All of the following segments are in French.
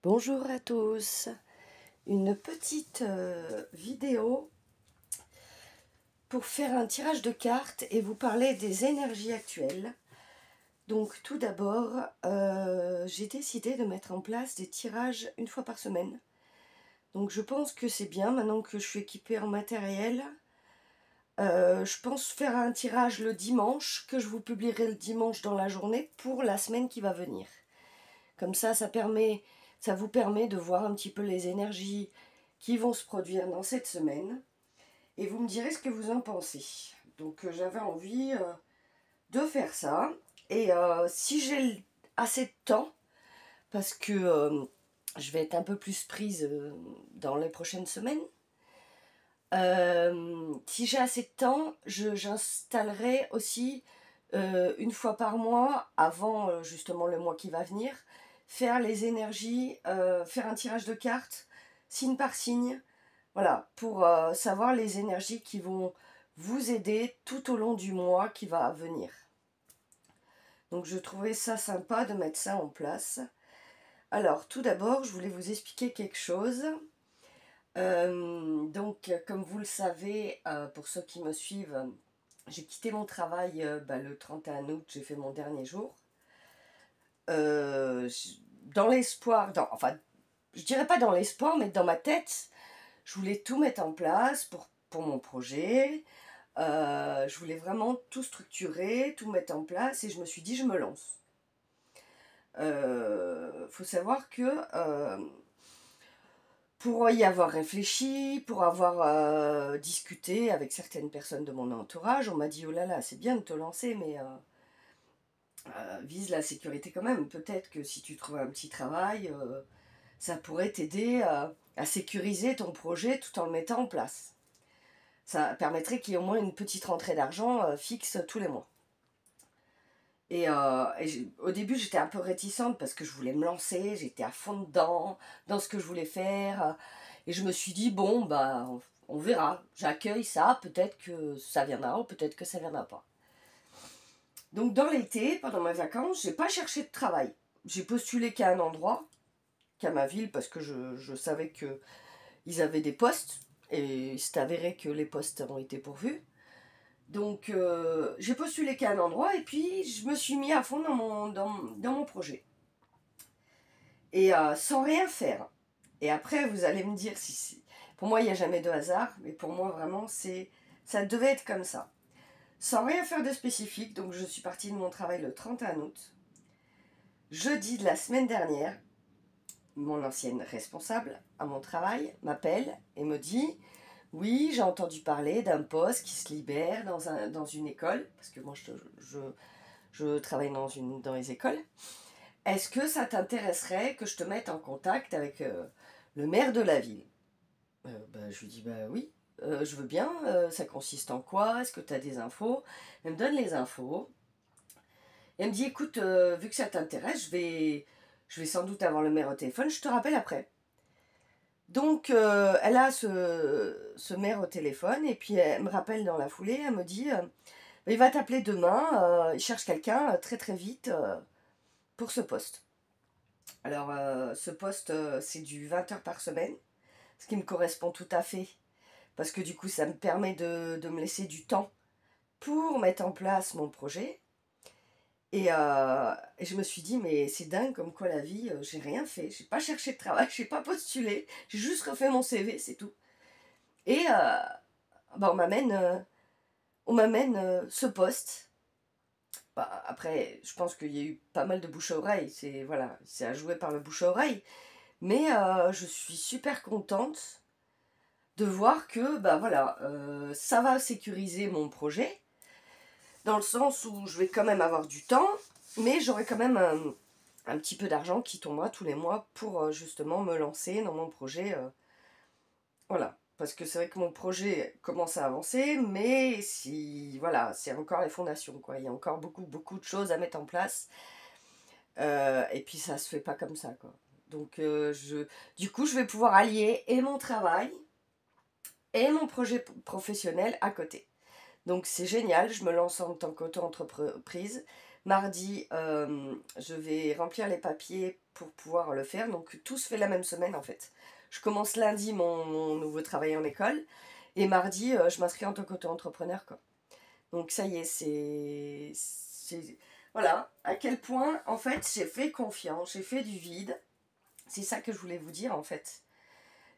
Bonjour à tous, une petite vidéo pour faire un tirage de cartes et vous parler des énergies actuelles. Donc tout d'abord, j'ai décidé de mettre en place des tirages une fois par semaine. Donc je pense que c'est bien, maintenant que je suis équipée en matériel. Je pense faire un tirage le dimanche, que je vous publierai le dimanche dans la journée pour la semaine qui va venir. Comme ça vous permet de voir un petit peu les énergies qui vont se produire dans cette semaine. Et vous me direz ce que vous en pensez. Donc j'avais envie de faire ça. Et si j'ai assez de temps, parce que je vais être un peu plus prise dans les prochaines semaines, si j'ai assez de temps, j'installerai aussi une fois par mois, avant justement le mois qui va venir, faire les énergies, faire un tirage de cartes, signe par signe, voilà, pour savoir les énergies qui vont vous aider tout au long du mois qui va venir. Donc je trouvais ça sympa de mettre ça en place. Alors tout d'abord, je voulais vous expliquer quelque chose. Donc comme vous le savez, pour ceux qui me suivent, j'ai quitté mon travail le 31 août, j'ai fait mon dernier jour. Dans l'espoir, enfin, je dirais pas dans l'espoir, mais dans ma tête, je voulais tout mettre en place pour mon projet. Je voulais vraiment tout structurer, tout mettre en place et je me suis dit, je me lance. Faut savoir que pour y avoir réfléchi, pour avoir discuté avec certaines personnes de mon entourage, on m'a dit, oh là là, c'est bien de te lancer, mais vise la sécurité quand même. Peut-être que si tu trouves un petit travail, ça pourrait t'aider à sécuriser ton projet tout en le mettant en place. Ça permettrait qu'il y ait au moins une petite rentrée d'argent fixe tous les mois. Et au début, j'étais un peu réticente parce que je voulais me lancer, j'étais à fond dedans, dans ce que je voulais faire. Et je me suis dit, bon, bah, on verra, j'accueille ça, peut-être que ça viendra ou peut-être que ça viendra pas. Donc dans l'été, pendant mes vacances, j'ai pas cherché de travail. J'ai postulé qu'à un endroit, qu'à ma ville, parce que je savais qu'ils avaient des postes, et c'est avéré que les postes ont été pourvus. Donc j'ai postulé qu'à un endroit, et puis je me suis mis à fond dans mon projet. Et sans rien faire. Et après, vous allez me dire, si pour moi, il n'y a jamais de hasard, mais pour moi, vraiment, ça devait être comme ça. Sans rien faire de spécifique, donc je suis partie de mon travail le 31 août. Jeudi de la semaine dernière, mon ancienne responsable à mon travail m'appelle et me dit « Oui, j'ai entendu parler d'un poste qui se libère dans une école, parce que moi je travaille dans les écoles. Est-ce que ça t'intéresserait que je te mette en contact avec le maire de la ville ?» Je lui dis « Bah oui, je veux bien, ça consiste en quoi? Est-ce que tu as des infos ?» Elle me donne les infos. Elle me dit « Écoute, vu que ça t'intéresse, je vais sans doute avoir le maire au téléphone, je te rappelle après. » Donc, elle a ce maire au téléphone et puis elle me rappelle dans la foulée, elle me dit il va t'appeler demain, il cherche quelqu'un très très vite pour ce poste. Alors, ce poste, c'est du 20 heures par semaine, ce qui me correspond tout à fait, parce que du coup, ça me permet de me laisser du temps pour mettre en place mon projet. Et je me suis dit, mais c'est dingue comme quoi la vie, j'ai rien fait, j'ai pas cherché de travail, j'ai pas postulé, j'ai juste refait mon CV, c'est tout. Et on m'amène ce poste. Bah, après, je pense qu'il y a eu pas mal de bouche à oreille, c'est à jouer par le bouche à oreille. Mais je suis super contente de voir que ça va sécuriser mon projet, dans le sens où je vais quand même avoir du temps, mais j'aurai quand même un petit peu d'argent qui tombera tous les mois pour justement me lancer dans mon projet. Voilà, parce que c'est vrai que mon projet commence à avancer, mais c'est encore les fondations, quoi. Il y a encore beaucoup de choses à mettre en place. Et puis ça se fait pas comme ça, quoi. Donc du coup, je vais pouvoir allier et mon travail et mon projet professionnel à côté. Donc c'est génial, je me lance en tant qu'auto-entreprise Mardi, je vais remplir les papiers pour pouvoir le faire. Donc tout se fait la même semaine en fait. Je commence lundi mon nouveau travail en école. Et mardi, je m'inscris en tant qu'auto-entrepreneur, quoi. Donc ça y est, voilà, à quel point, en fait, j'ai fait confiance, j'ai fait du vide. C'est ça que je voulais vous dire, en fait.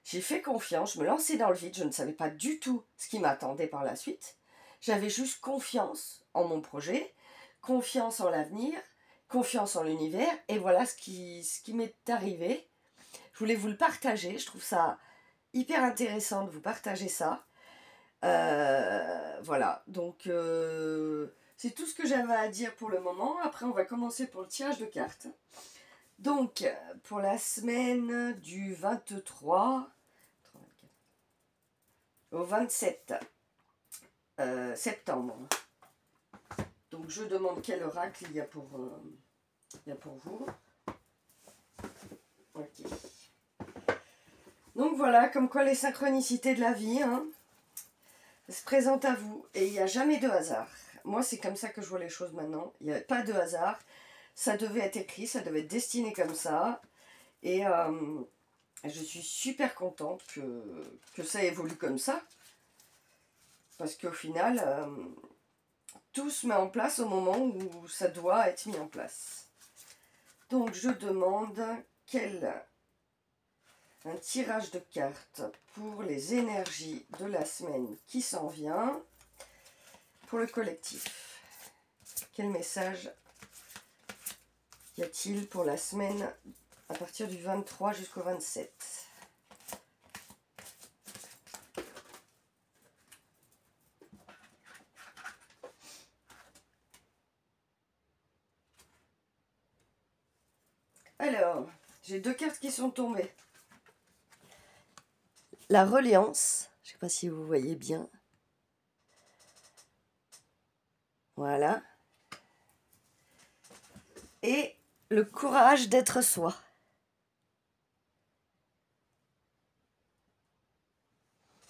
J'ai fait confiance, je me lançais dans le vide, je ne savais pas du tout ce qui m'attendait par la suite. J'avais juste confiance en mon projet, confiance en l'avenir, confiance en l'univers, et voilà ce qui m'est arrivé. Je voulais vous le partager, je trouve ça hyper intéressant de vous partager ça. Voilà, donc c'est tout ce que j'avais à dire pour le moment. Après, on va commencer pour le tirage de cartes. Donc, pour la semaine du 23 au 27 septembre. Donc, je demande quel oracle il y a pour vous. Ok. Donc, voilà, comme quoi les synchronicités de la vie, hein, se présentent à vous. Et il n'y a jamais de hasard. Moi, c'est comme ça que je vois les choses maintenant. Il n'y a pas de hasard. Ça devait être écrit, ça devait être destiné comme ça. Et je suis super contente que ça évolue comme ça. Parce qu'au final, tout se met en place au moment où ça doit être mis en place. Donc je demande un tirage de cartes pour les énergies de la semaine qui s'en vient pour le collectif. Quel message y a-t-il pour la semaine à partir du 23 jusqu'au 27? Alors, j'ai deux cartes qui sont tombées. La reliance, je ne sais pas si vous voyez bien. Voilà. Et le courage d'être soi.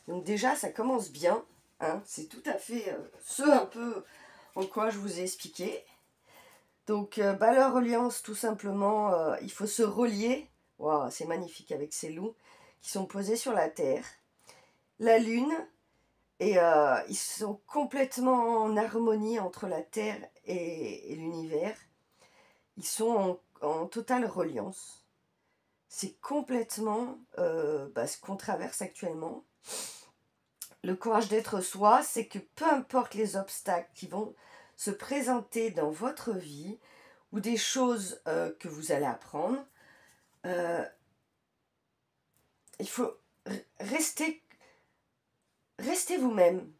Donc déjà, ça commence bien. Hein, c'est tout à fait ce un peu en quoi je vous ai expliqué. Donc, la reliance, tout simplement, il faut se relier. Waouh, c'est magnifique avec ces loups qui sont posés sur la terre. La lune, et ils sont complètement en harmonie entre la terre et l'univers. Ils sont en totale reliance. C'est complètement ce qu'on traverse actuellement. Le courage d'être soi, c'est que peu importe les obstacles qui vont se présenter dans votre vie ou des choses que vous allez apprendre, il faut rester vous-même.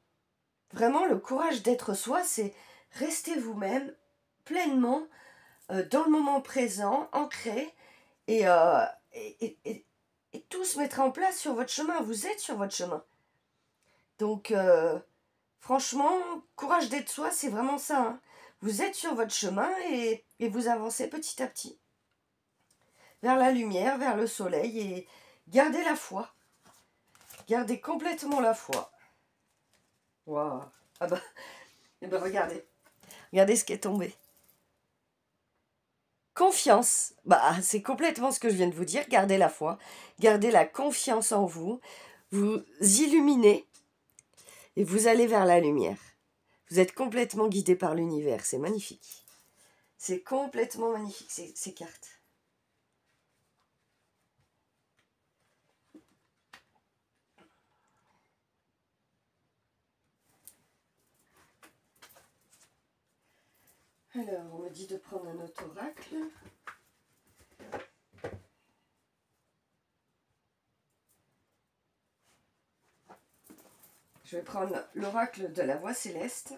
Vraiment, le courage d'être soi, c'est rester vous-même pleinement dans le moment présent, ancré, et tout se mettra en place sur votre chemin. Vous êtes sur votre chemin. Donc, franchement, courage d'être soi, c'est vraiment ça. Hein. Vous êtes sur votre chemin et vous avancez petit à petit. Vers la lumière, vers le soleil, et gardez la foi. Gardez complètement la foi. Waouh. Ah bah, et ben regardez. Regardez ce qui est tombé. Confiance. Bah, c'est complètement ce que je viens de vous dire. Gardez la foi. Gardez la confiance en vous. Vous illuminez. Et vous allez vers la lumière. Vous êtes complètement guidé par l'univers. C'est magnifique. C'est complètement magnifique, ces cartes. Alors, on me dit de prendre un autre oracle. Je vais prendre l'oracle de la voix céleste.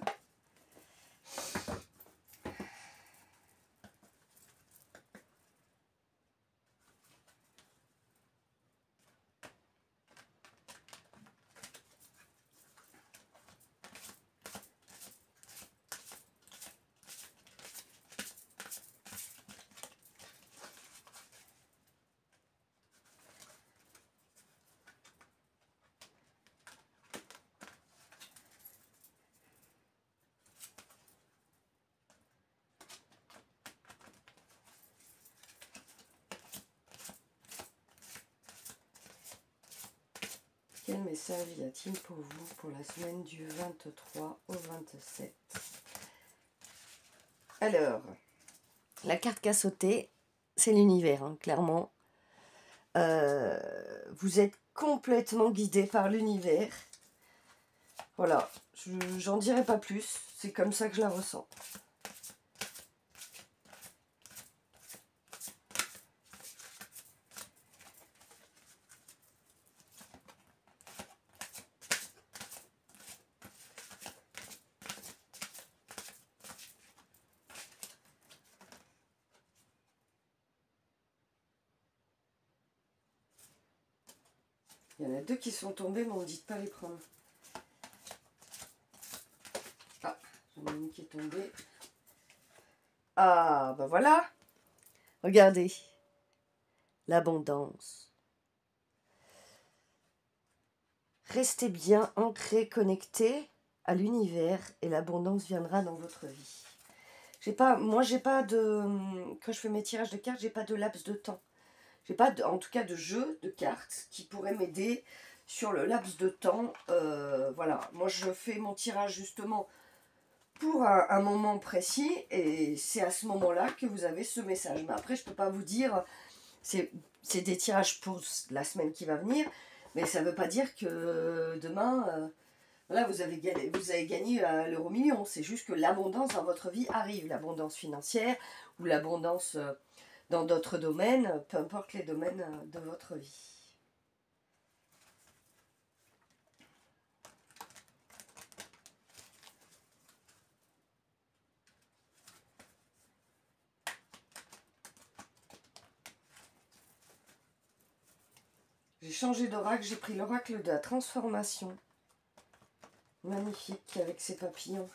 Quel message y a-t-il pour vous pour la semaine du 23 au 27? Alors, la carte qu'a sauté, c'est l'univers, hein, clairement. Vous êtes complètement guidé par l'univers. Voilà, j'en dirai pas plus, c'est comme ça que je la ressens. Il y en a deux qui sont tombés, mais on ne dit pas les prendre. Ah, j'en ai une qui est tombée. Ah, ben voilà. Regardez. L'abondance. Restez bien ancré, connecté à l'univers et l'abondance viendra dans votre vie. Moi, j'ai pas de... Quand je fais mes tirages de cartes, j'ai pas de laps de temps. J'ai pas, en tout cas, de jeu de cartes qui pourrait m'aider sur le laps de temps. Voilà, moi, je fais mon tirage justement pour un moment précis et c'est à ce moment-là que vous avez ce message. Mais après, je peux pas vous dire, c'est des tirages pour la semaine qui va venir, mais ça veut pas dire que demain, voilà, vous avez gagné l'euro-million. C'est juste que l'abondance dans votre vie arrive, l'abondance financière ou l'abondance dans d'autres domaines, peu importe les domaines de votre vie. J'ai changé d'oracle, j'ai pris l'oracle de la transformation. Magnifique avec ses papillons.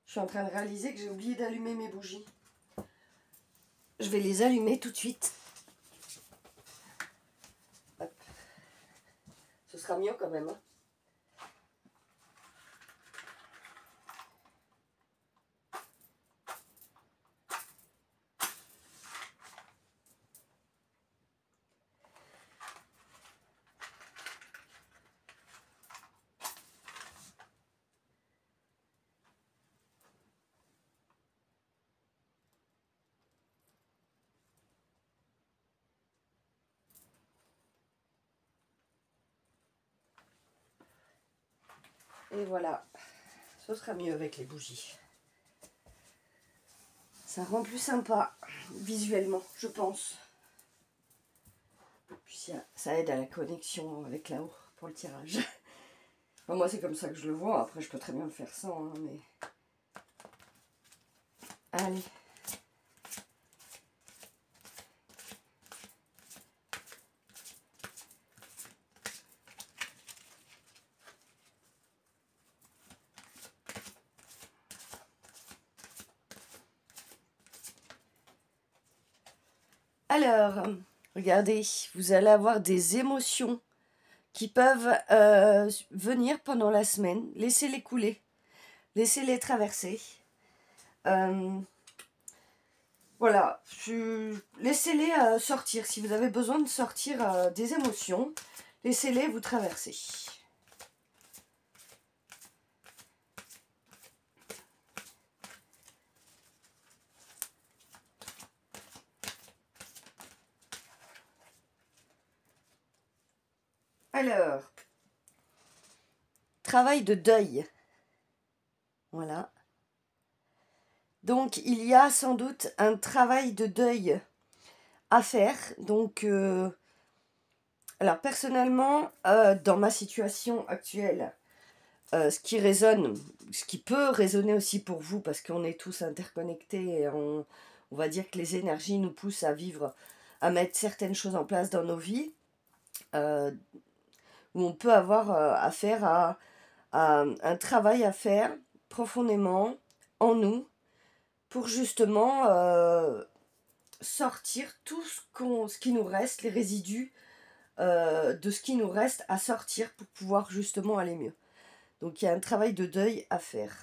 Je suis en train de réaliser que j'ai oublié d'allumer mes bougies. Je vais les allumer tout de suite. Hop. Ce sera mieux quand même. Hein. Et voilà, ce sera mieux avec les bougies. Ça rend plus sympa visuellement, je pense. Puis ça aide à la connexion avec là-haut pour le tirage. Enfin, moi, c'est comme ça que je le vois. Après, je peux très bien le faire sans, hein, mais... Allez. Alors, regardez, vous allez avoir des émotions qui peuvent venir pendant la semaine. Laissez-les couler, laissez-les traverser. Voilà, laissez-les sortir. Si vous avez besoin de sortir des émotions, laissez-les vous traverser. Alors, travail de deuil. Voilà. Donc, il y a sans doute un travail de deuil à faire. Donc, alors personnellement, dans ma situation actuelle, ce qui peut résonner aussi pour vous, parce qu'on est tous interconnectés et on va dire que les énergies nous poussent à vivre, à mettre certaines choses en place dans nos vies, où on peut avoir affaire à un travail à faire profondément en nous pour justement sortir tout ce qui nous reste, les résidus de ce qui nous reste à sortir pour pouvoir justement aller mieux. Donc il y a un travail de deuil à faire.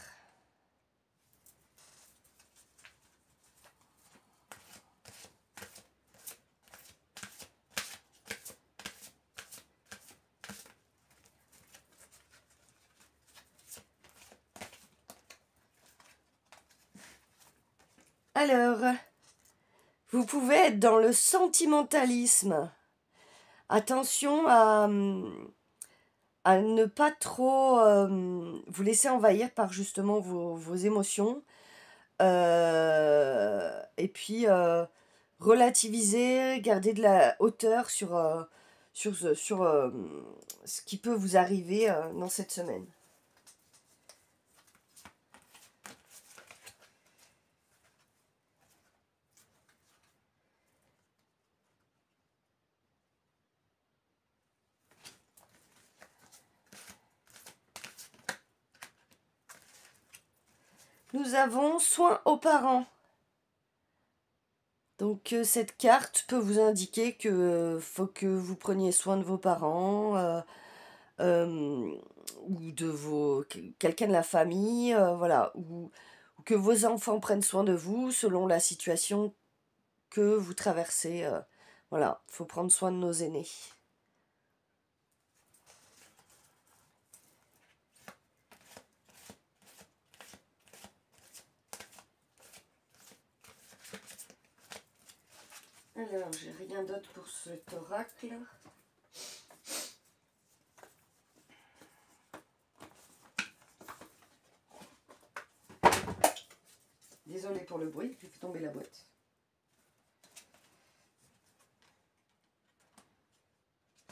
Alors, vous pouvez être dans le sentimentalisme. Attention à ne pas trop vous laisser envahir par justement vos émotions. Et puis relativiser, garder de la hauteur sur ce qui peut vous arriver dans cette semaine. Nous avons soin aux parents. Donc cette carte peut vous indiquer que faut que vous preniez soin de vos parents ou de quelqu'un de la famille, voilà, ou que vos enfants prennent soin de vous selon la situation que vous traversez. Voilà, faut prendre soin de nos aînés. Alors, j'ai rien d'autre pour cet oracle. Désolée pour le bruit, j'ai fait tomber la boîte.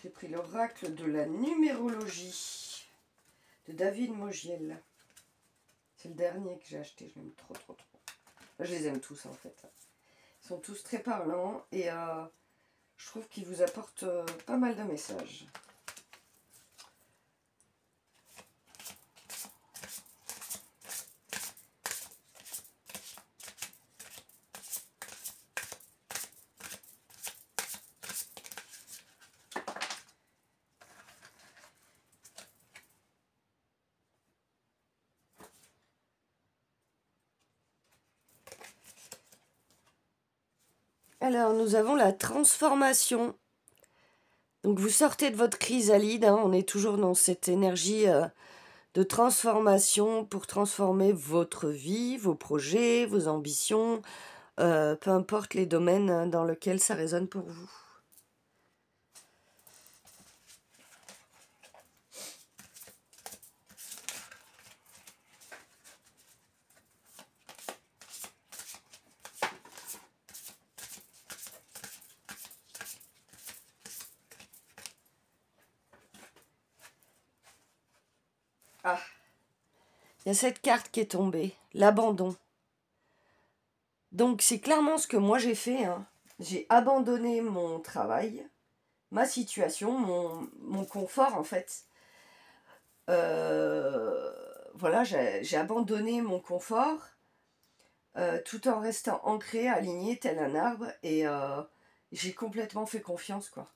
J'ai pris l'oracle de la numérologie de David Mogiel. C'est le dernier que j'ai acheté, je l'aime trop. Enfin, je les aime tous en fait. Ils sont tous très parlants et je trouve qu'ils vous apportent pas mal de messages. Alors, nous avons la transformation. Donc, vous sortez de votre chrysalide. Hein, on est toujours dans cette énergie de transformation pour transformer votre vie, vos projets, vos ambitions, peu importe les domaines dans lesquels ça résonne pour vous. Ah, il y a cette carte qui est tombée, l'abandon. Donc c'est clairement ce que moi j'ai fait. Hein. J'ai abandonné mon travail, ma situation, mon confort en fait. Voilà, j'ai abandonné mon confort tout en restant ancré, aligné tel un arbre et j'ai complètement fait confiance quoi.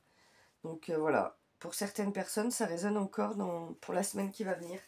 Donc voilà, pour certaines personnes ça résonne encore pour la semaine qui va venir.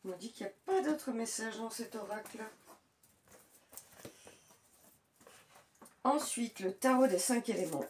On me dit qu'il n'y a pas d'autre message dans cet oracle. Ensuite, le tarot des 5 éléments.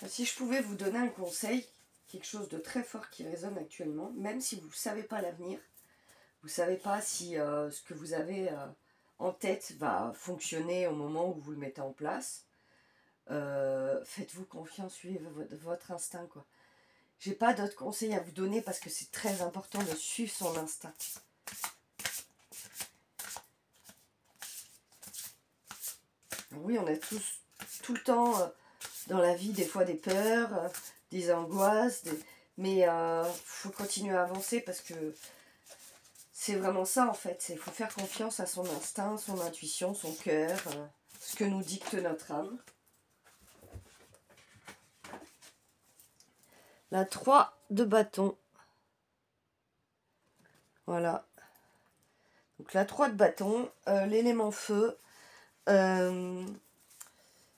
Si je pouvais vous donner un conseil quelque chose de très fort qui résonne actuellement, même si vous ne savez pas l'avenir, vous ne savez pas si ce que vous avez en tête va fonctionner au moment où vous le mettez en place. Faites-vous confiance, suivez votre instinct, quoi. J'ai pas d'autres conseils à vous donner parce que c'est très important de suivre son instinct. Oui, on a tous, tout le temps dans la vie, des fois des peurs, des angoisses, mais faut continuer à avancer parce que c'est vraiment ça en fait. Il faut faire confiance à son instinct, son intuition, son cœur, ce que nous dicte notre âme. La 3 de bâton. Voilà. Donc la 3 de bâton, l'élément feu.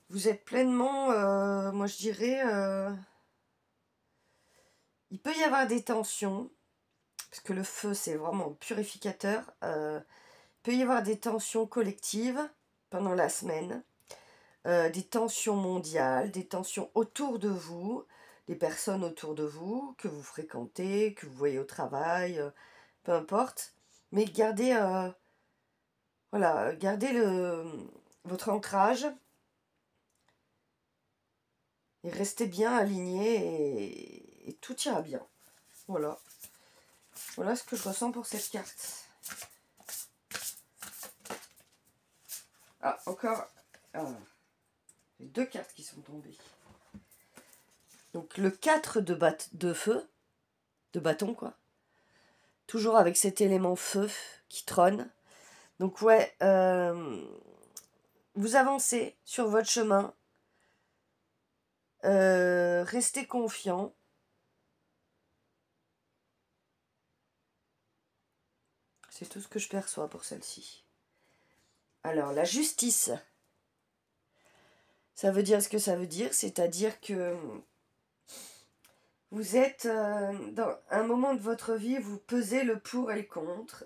Vous êtes pleinement, moi je dirais, il peut y avoir des tensions, parce que le feu c'est vraiment purificateur. Il peut y avoir des tensions collectives pendant la semaine, des tensions mondiales, des tensions autour de vous, des personnes autour de vous que vous fréquentez, que vous voyez au travail, peu importe. Mais gardez, voilà, gardez votre ancrage et restez bien aligné et tout ira bien. Voilà. Voilà ce que je ressens pour cette carte. Ah, encore j'ai 2 cartes qui sont tombées. Donc le 4 de feu, de bâton quoi. Toujours avec cet élément feu qui trône. Donc ouais, vous avancez sur votre chemin. Restez confiant. C'est tout ce que je perçois pour celle-ci. Alors, la justice. Ça veut dire ce que ça veut dire, c'est-à-dire que vous êtes dans un moment de votre vie, vous pesez le pour et le contre.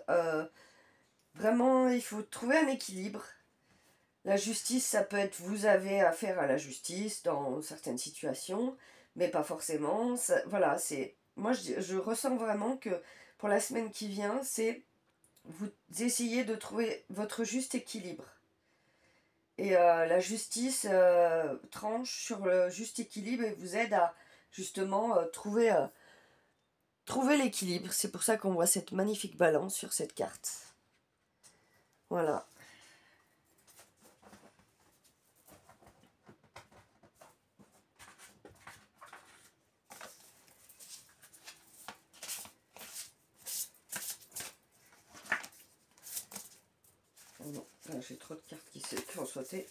Vraiment, il faut trouver un équilibre. La justice, ça peut être, vous avez affaire à la justice dans certaines situations, mais pas forcément. Ça, voilà, c'est moi je ressens vraiment que pour la semaine qui vient, c'est vous essayez de trouver votre juste équilibre. Et la justice tranche sur le juste équilibre et vous aide à justement trouver l'équilibre. C'est pour ça qu'on voit cette magnifique balance sur cette carte. Voilà. Oh non, là j'ai trop de cartes qui ont sauté.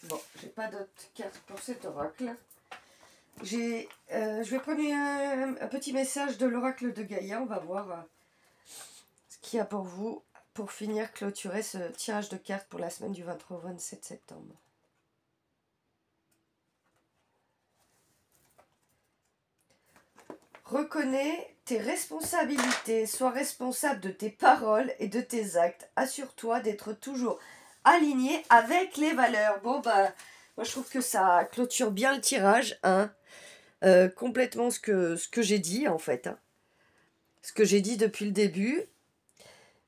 Bon, j'ai pas d'autres cartes pour cet oracle. Je vais prendre un petit message de l'oracle de Gaïa. On va voir ce qu'il y a pour vous pour finir, clôturer ce tirage de cartes pour la semaine du 23 au 27 septembre. Reconnais tes responsabilités, sois responsable de tes paroles et de tes actes. Assure-toi d'être toujours aligné avec les valeurs. Bon, bah, moi je trouve que ça clôture bien le tirage, hein. Complètement ce que j'ai dit en fait, hein. Ce que j'ai dit depuis le début.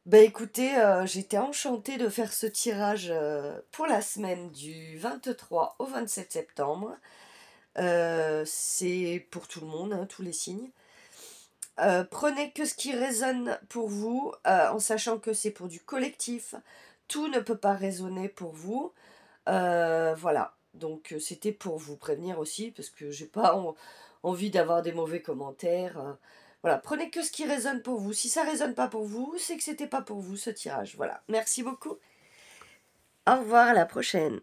Ben écoutez, j'étais enchantée de faire ce tirage pour la semaine du 23 au 27 septembre. C'est pour tout le monde, hein, tous les signes. Prenez que ce qui résonne pour vous, en sachant que c'est pour du collectif. Tout ne peut pas résonner pour vous. Voilà, donc c'était pour vous prévenir aussi, parce que j'ai pas envie d'avoir des mauvais commentaires. Voilà, prenez que ce qui résonne pour vous. Si ça résonne pas pour vous, c'est que c'était pas pour vous ce tirage. Voilà, merci beaucoup. Au revoir, à la prochaine.